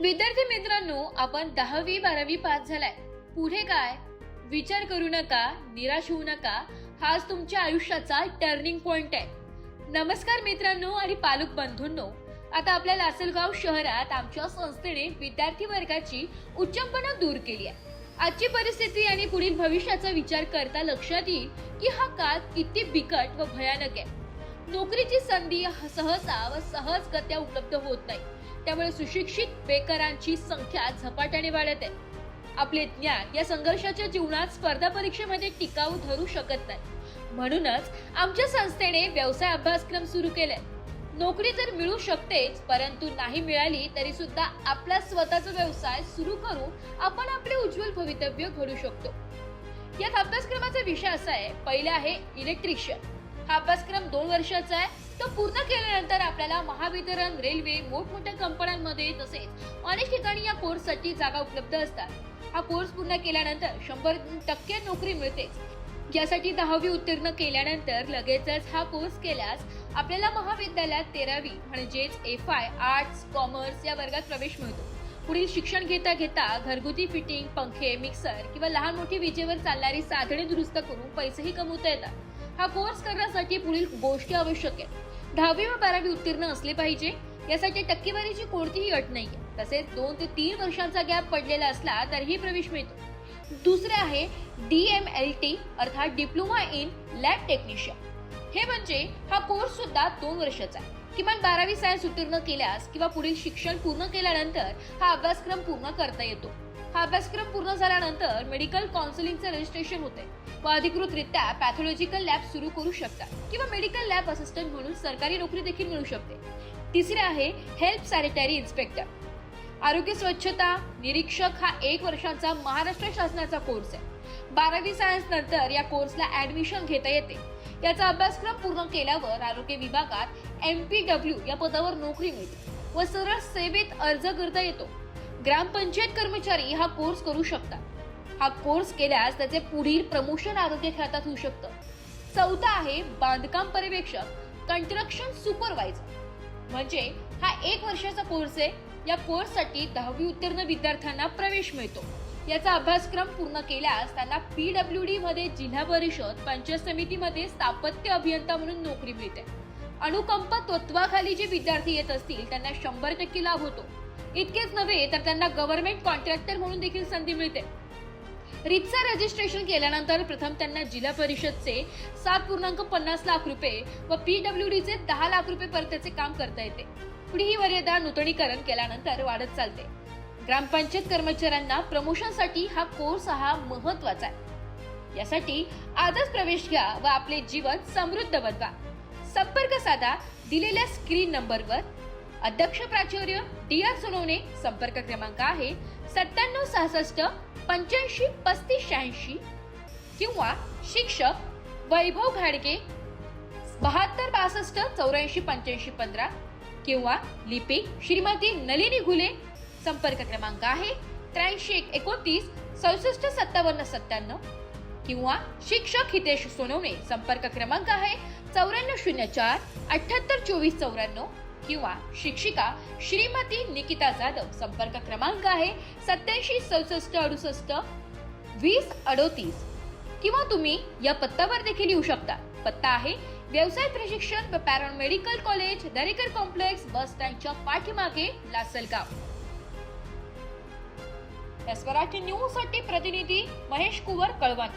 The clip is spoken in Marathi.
विद्यार्थी मित्रांनो, आपण 10वी-12वी पास झालाय. पुढे काय विचार करू नका, निराश होऊ नका. हाच तुमच्या आयुष्याचा टर्निंग पॉइंट आहे. नमस्कार मित्रांनो आणि पालक बंधूंनो, आता आपल्या लासलगाव शहरात आमच्या संस्थेने विद्यार्थी वर्गाची उच्चंपणा दूर केली आहे. आजची परिस्थिती आणि पुढील भविष्याचा विचार करता लक्षात येईल की हा काळ किती बिकट व भयानक आहे. नोकरीची संधी सहसा व सहजगत्या उपलब्ध होत नाही. त्यामुळे सुशिक्षित बेकारांची संख्या झपाट्याने वाढत आहे. आपले ज्ञान या संघर्षाच्या जीवनात स्पर्धा परीक्षेमध्ये टिकाऊ धरू शकत नाही. म्हणूनच आमच्या संस्थेने व्यवसाय अभ्यासक्रम सुरू केलाय. नोकरी तर मिळू शकतेच, परंतु नाही मिळाली तरी सुद्धा आपला स्वतःचा व्यवसाय सुरू करून आपण आपले उज्ज्वल भवितव्य घडू शकतो. यात अभ्यासक्रमाचा विषय असा आहे. पहिला आहे इलेक्ट्रिशियन. हा अभ्यासक्रम 2 वर्षाचा आहे. तो पूर्ण केल्यानंतर आपल्याला महावितरण, रेल्वे, मोठमोठ्या कंपन्यांमध्ये तसेच अनेक ठिकाणी या कोर्ससाठी जागा उपलब्ध असतात. हा कोर्स पूर्ण केल्यानंतर 100% नोकरी मिळतेच. यासाठी 10वी उत्तीर्ण केल्यानंतर लगेचच हा कोर्स केल्यास आपल्याला महाविद्यालयात 13वी म्हणजेच FI आर्ट्स कॉमर्स या वर्गात प्रवेश मिळतो. पुढील शिक्षण घेता घेता घरगुती फिटिंग, पंखे, मिक्सर किंवा लहान मोठी विजेवर चालणारी साधने दुरुस्त करून पैसेही कमवता येतात. हा कोर्स करण्यासाठी पुढील गोष्टी आवश्यक आहेत. 10वी व 12वी उत्तीर्ण असले पाहिजे. यासाठी टक्केवारीची कोणतीही अट नाहीये. तसेच 2 ते 3 वर्षांचा गॅप पडलेला असला तरीही प्रवेश मिळतो. दुसरे आहे DMLT अर्थात डिप्लोमा इन लॅब टेक्निशियन. हे म्हणजे हा कोर्स सुद्धा 2 वर्षाचा आहे. किमान 12वी सायन्स उत्तीर्ण केल्यास किंवा पुढील शिक्षण पूर्ण केल्यानंतर हा अभ्यासक्रम पूर्ण करता येतो. हा अभ्यासक्रम पूर्ण झाल्यानंतर मेडिकल काउन्सिलिंगचे रजिस्ट्रेशन होते व अधिकृतरित्या पॅथॉलॉजिकल लॅब सुरू करू शकतात किंवा मेडिकल लॅब असिस्टंट म्हणून सरकारी नोकरी देखील मिळू शकते. तिसरे आहे हेल्थ सॅनिटरी इन्स्पेक्टर. आरोग्य स्वच्छता निरीक्षक हा 1 वर्षांचा महाराष्ट्र शासनाचा कोर्स आहे. 12वी सायन्स नंतर या कोर्सला ऍडमिशन घेता येते. याचा अभ्यासक्रम पूर्ण केल्यावर आरोग्य विभागात MPW या पदावर नोकरी मिळते व सरळ सेवेत अर्ज करता येतो. ग्रामपंचायत कर्मचारी हा कोर्स करू शकतात. हा कोर्स केल्यास त्याचे पुढील प्रमोशन आरोग्य खात्यात होऊ शकतं. चौथा आहे बांधकाम पर्यवेक्षक कन्स्ट्रक्शन सुपरवायझर. म्हणजे हा 1 वर्षाचा कोर्स आहे. या कोर्ससाठी 10वी उत्तीर्ण विद्यार्थ्यांना प्रवेश मिळतो. याचा अभ्यासक्रम पूर्ण केल्यास त्यांना PWD मध्ये जिल्हा परिषद पंचायत समितीमध्ये स्थापत्य अभियंता म्हणून नोकरी मिळते. अनुकंप तत्वाखाली जे विद्यार्थी येत असतील त्यांना 100% लाभ होतो. इतकेच नव्हे तर त्यांना गव्हर्नमेंट कॉन्ट्रॅक्टर म्हणून देखील संधी मिळते. रीतसर रजिस्ट्रेशन केल्यानंतर प्रथम त्यांना जिल्हा परिषदचे 7.50 लाख रुपये व PWDचे 10 लाख रुपये पर्यंतचे काम करता येते. पुढे ही मर्यादा नूतनीकरण केल्यानंतर वाढत चालते. ग्रामपंचायत कर्मचाऱ्यांना प्रमोशनसाठी हा कोर्स महत्वाचा आहे. यासाठी आजच प्रवेश घ्या व आपले जीवन समृद्ध बनवा. संपर्क साधा दिलेल्या स्क्रीन नंबरवर. अध्यक्ष प्राचार्य DR सोनवणे. संपर्क क्रमांक आहे 9766 85 35 86 किंवा शिक्षक वैभव घाडगे 72 62 84 85 15 किंवा लिपिक श्रीमती नलिनी घुले. संपर्क क्रमांक आहे 83 29 64 57 97 किंवा शिक्षक हितेश सोनवणे. संपर्क क्रमांक आहे 9404 78 24 94 किंवा शिक्षिका श्रीमती निकिता जाधव. संपर्क क्रमांक आहे 87 66 68 20 38 किंवा तुम्ही या पत्त्यावर देखील येऊ शकता. पत्ता आहे व्यवसाय प्रशिक्षण व पॅरामेडिकल कॉलेज, दरेकर कॉम्प्लेक्स, बस स्टँडच्या पाठीमागे, लासलगाव. स्वराज्य न्यूज साठी प्रतिनिधी महेश कुवर, कळवण.